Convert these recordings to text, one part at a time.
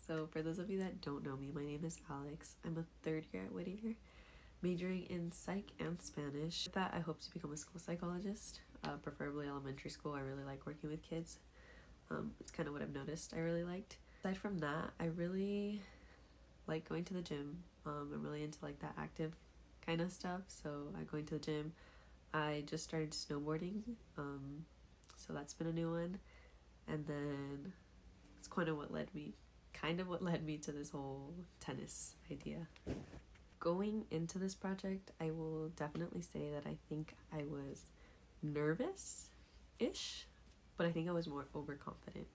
So for those of you that don't know me, my name is Alex. I'm a third year at Whittier, majoring in psych and Spanish. With that, I hope to become a school psychologist, preferably elementary school. I really like working with kids. It's kind of what I've noticed I really liked. Aside from that, I really like going to the gym. I'm really into like that active kind of stuff. So I'm going to the gym. I just started snowboarding, so that's been a new one. And then it's kind of what led me to this whole tennis idea. Going into this project, I will definitely say that I think I was nervous-ish, but I think I was more overconfident.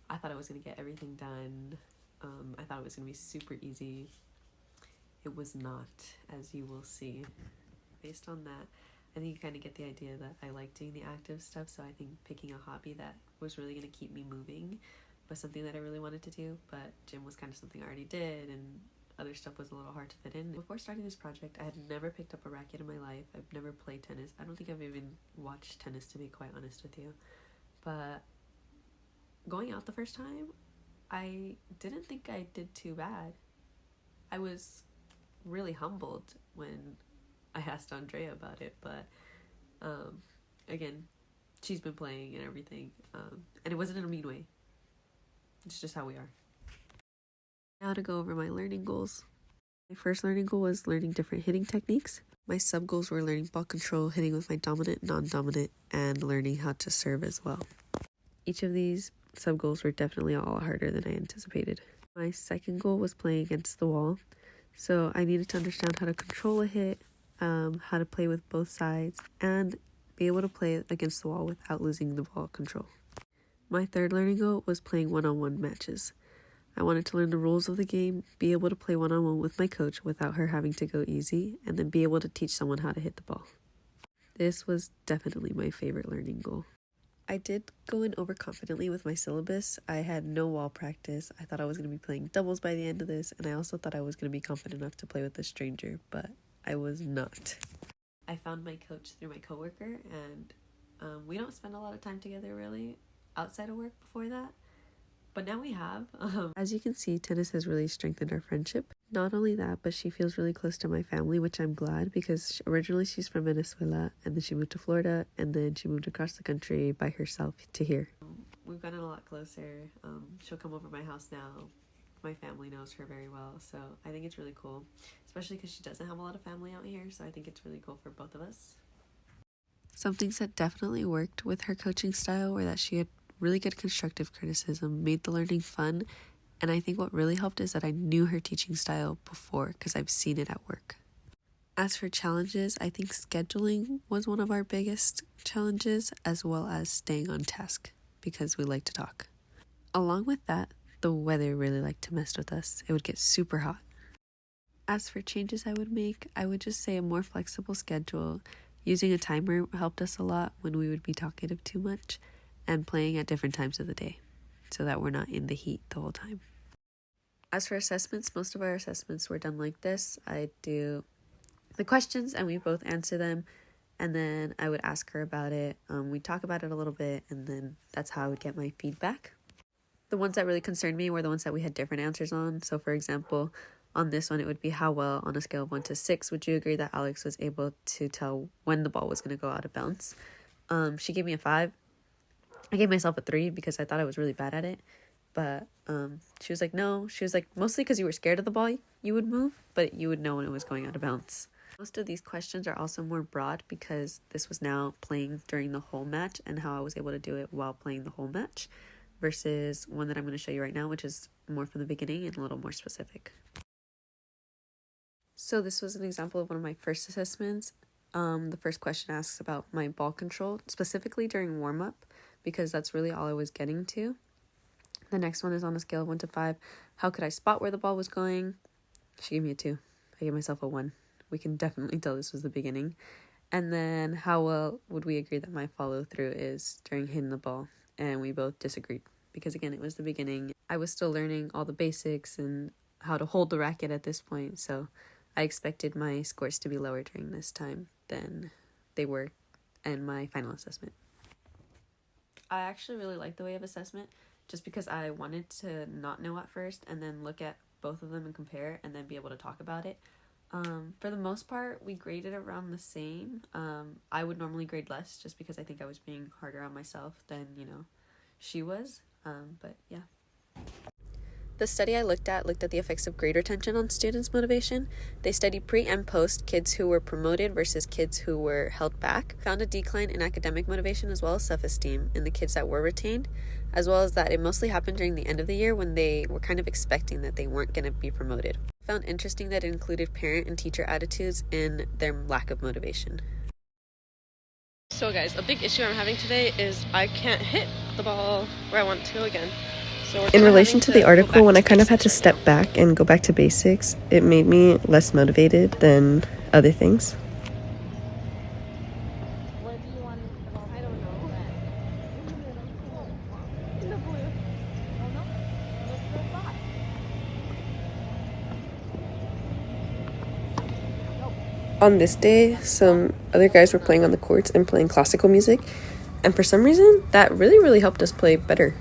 I thought I was going to get everything done. I thought it was going to be super easy. It was not, as you will see. Based on that, I think you kind of get the idea that I like doing the active stuff, so I think picking a hobby that was really going to keep me moving was something that I really wanted to do, but gym was kind of something I already did, and other stuff was a little hard to fit in. Before starting this project, I had never picked up a racket in my life. I've never played tennis. I don't think I've even watched tennis, to be quite honest with you. But going out the first time, I didn't think I did too bad. I was really humbled when I asked Andrea about it, but again, she's been playing and everything, and it wasn't in a mean way. It's just how we are. Now to go over my learning goals. My first learning goal was learning different hitting techniques. My sub goals were learning ball control, hitting with my dominant, non-dominant, and learning how to serve as well. Each of these sub goals were definitely all harder than I anticipated. My second goal was playing against the wall, so I needed to understand how to control a hit, how to play with both sides, and be able to play against the wall without losing the ball control. My third learning goal was playing one-on-one matches. I wanted to learn the rules of the game, be able to play one-on-one with my coach without her having to go easy, and then be able to teach someone how to hit the ball. This was definitely my favorite learning goal. I did go in overconfidently with my syllabus. I had no wall practice. I thought I was going to be playing doubles by the end of this, and I also thought I was going to be confident enough to play with a stranger, but I was not. I found my coach through my coworker, and we don't spend a lot of time together really outside of work before that. But now we have. As you can see, tennis has really strengthened our friendship. Not only that, but she feels really close to my family, which I'm glad, because originally she's from Venezuela, and then she moved to Florida, and then she moved across the country by herself to here. We've gotten a lot closer. She'll come over to my house now. My family knows her very well, so I think it's really cool, especially because she doesn't have a lot of family out here, so I think it's really cool for both of us. Some things that definitely worked with her coaching style were that she had really good constructive criticism, made the learning fun, and I think what really helped is that I knew her teaching style before because I've seen it at work. As for challenges, I think scheduling was one of our biggest challenges, as well as staying on task because we like to talk. Along with that, the weather really liked to mess with us. It would get super hot. As for changes I would make, I would just say a more flexible schedule. Using a timer helped us a lot when we would be talkative too much, and playing at different times of the day so that we're not in the heat the whole time. As for assessments, most of our assessments were done like this. I do the questions and we both answer them, and then I would ask her about it. We'd talk about it a little bit, and then that's how I would get my feedback. The ones that really concerned me were the ones that we had different answers on. So for example, on this one, it would be how well on a scale of 1 to 6 would you agree that Alex was able to tell when the ball was going to go out of bounds? She gave me a 5. I gave myself a 3 because I thought I was really bad at it. But she was like, no. She was like, mostly because you were scared of the ball, you would move, but you would know when it was going out of bounds. Most of these questions are also more broad because this was now playing during the whole match and how I was able to do it while playing the whole match versus one that I'm going to show you right now, which is more from the beginning and a little more specific. So this was an example of one of my first assessments. The first question asks about my ball control, specifically during warm-up, because that's really all I was getting to. The next one is on a scale of 1 to 5. How could I spot where the ball was going? She gave me a 2. I gave myself a 1. We can definitely tell this was the beginning. And then how well would we agree that my follow-through is during hitting the ball? And we both disagreed because, again, it was the beginning. I was still learning all the basics and how to hold the racket at this point, so I expected my scores to be lower during this time than they were in my final assessment. I actually really like the way of assessment just because I wanted to not know at first and then look at both of them and compare and then be able to talk about it. For the most part, we graded around the same. I would normally grade less just because I think I was being harder on myself than, she was. But yeah. The study I looked at the effects of grade retention on students' motivation. They studied pre and post kids who were promoted versus kids who were held back, found a decline in academic motivation as well as self-esteem in the kids that were retained, as well as that it mostly happened during the end of the year when they were kind of expecting that they weren't going to be promoted. Found interesting that it included parent and teacher attitudes in their lack of motivation. So guys, a big issue I'm having today is I can't hit the ball where I want it to go again. In relation to the article, when I kind of had to step back and go back to basics, it made me less motivated than other things. On this day, some other guys were playing on the courts and playing classical music, and for some reason, that really helped us play better.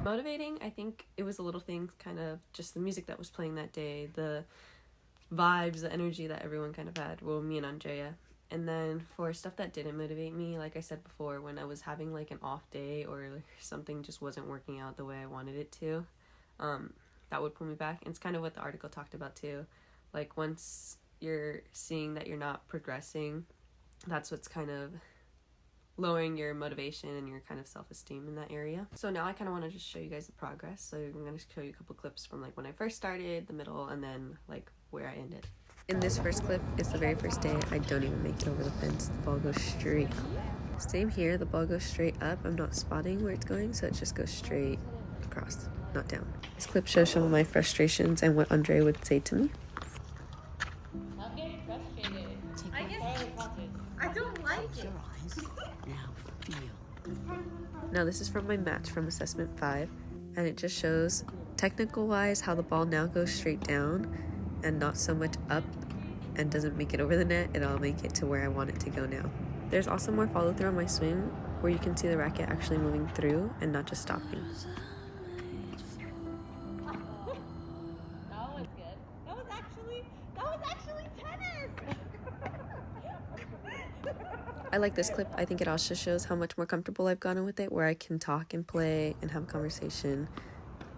Motivating, I think it was the little things, kind of just the music that was playing that day, the vibes, the energy that everyone kind of had, well, me and Andrea. And then for stuff that didn't motivate me, like I said before, when I was having like an off day or something just wasn't working out the way I wanted it to, that would pull me back. And it's kind of what the article talked about too. Like once you're seeing that you're not progressing, that's what's kind of lowering your motivation and your kind of self-esteem in that area. So now I kind of want to just show you guys the progress. So I'm going to show you a couple clips from like when I first started, the middle, and then like where I ended. In this first clip, it's the very first day. I don't even make it over the fence. The ball goes straight up. Same here, the ball goes straight up. I'm not spotting where it's going, so it just goes straight across, not down. This clip shows some of my frustrations and what Andre would say to me. I'm getting frustrated. I don't like it. Now this is from my match from assessment 5, and it just shows technical wise how the ball now goes straight down and not so much up and doesn't make it over the net. It'll make it to where I want it to go now. There's also more follow through on my swing where you can see the racket actually moving through and not just stopping. That was good. That was actually tennis. I like this clip. I think it also shows how much more comfortable I've gotten with it, where I can talk and play and have a conversation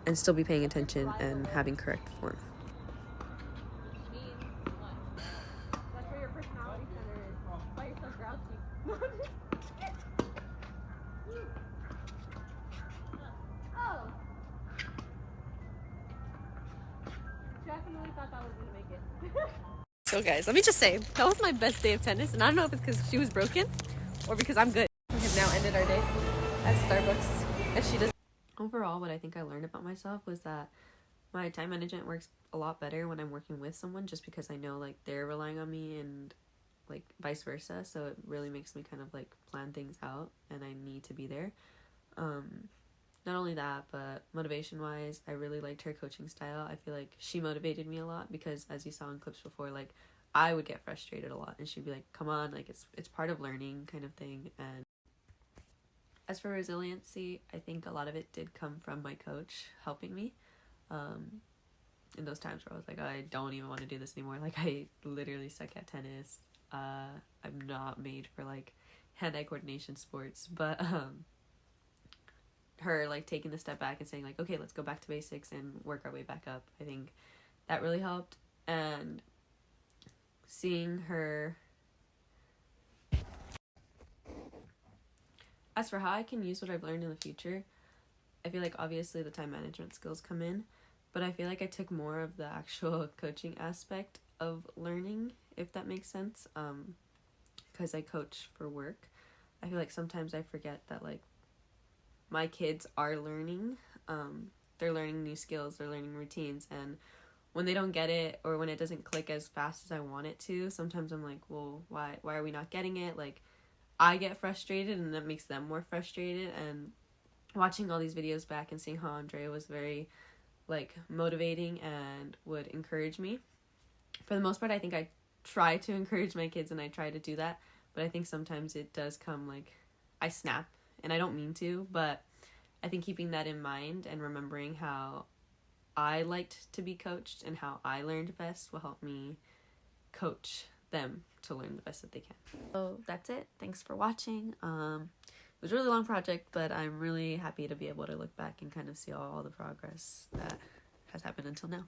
and still be paying attention and having correct form. That's where your personality center is. Why you're so grouchy. Oh. Definitely thought that was gonna make it. So guys, let me just say, that was my best day of tennis, and I don't know if it's because she was broken or because I'm good. We have now ended our day at Starbucks, and she does. Overall, what I think I learned about myself was that my time management works a lot better when I'm working with someone, just because I know like they're relying on me and like vice versa. So it really makes me kind of like plan things out and I need to be there. Not only that, but motivation wise, I really liked her coaching style. I feel like she motivated me a lot because, as you saw in clips before, like I would get frustrated a lot and she'd be like, come on, like it's part of learning kind of thing. And as for resiliency, I think a lot of it did come from my coach helping me in those times where I was like, I don't even want to do this anymore. Like I literally suck at tennis. I'm not made for like hand-eye coordination sports, but her like taking the step back and saying like, okay, let's go back to basics and work our way back up. I think that really helped. And seeing her, as for how I can use what I've learned in the future, I feel like obviously the time management skills come in, but I feel like I took more of the actual coaching aspect of learning, if that makes sense, because I coach for work. I feel like sometimes I forget that like my kids are learning. They're learning new skills, they're learning routines, and when they don't get it or when it doesn't click as fast as I want it to, sometimes I'm like, well, why are we not getting it? Like I get frustrated and that makes them more frustrated. And watching all these videos back and seeing how Andrea was very like motivating and would encourage me, for the most part I think I try to encourage my kids and I try to do that, but I think sometimes it does come like I snap and I don't mean to, but I think keeping that in mind and remembering how I liked to be coached and how I learned best will help me coach them to learn the best that they can. So that's it. Thanks for watching. It was a really long project, but I'm really happy to be able to look back and kind of see all the progress that has happened until now.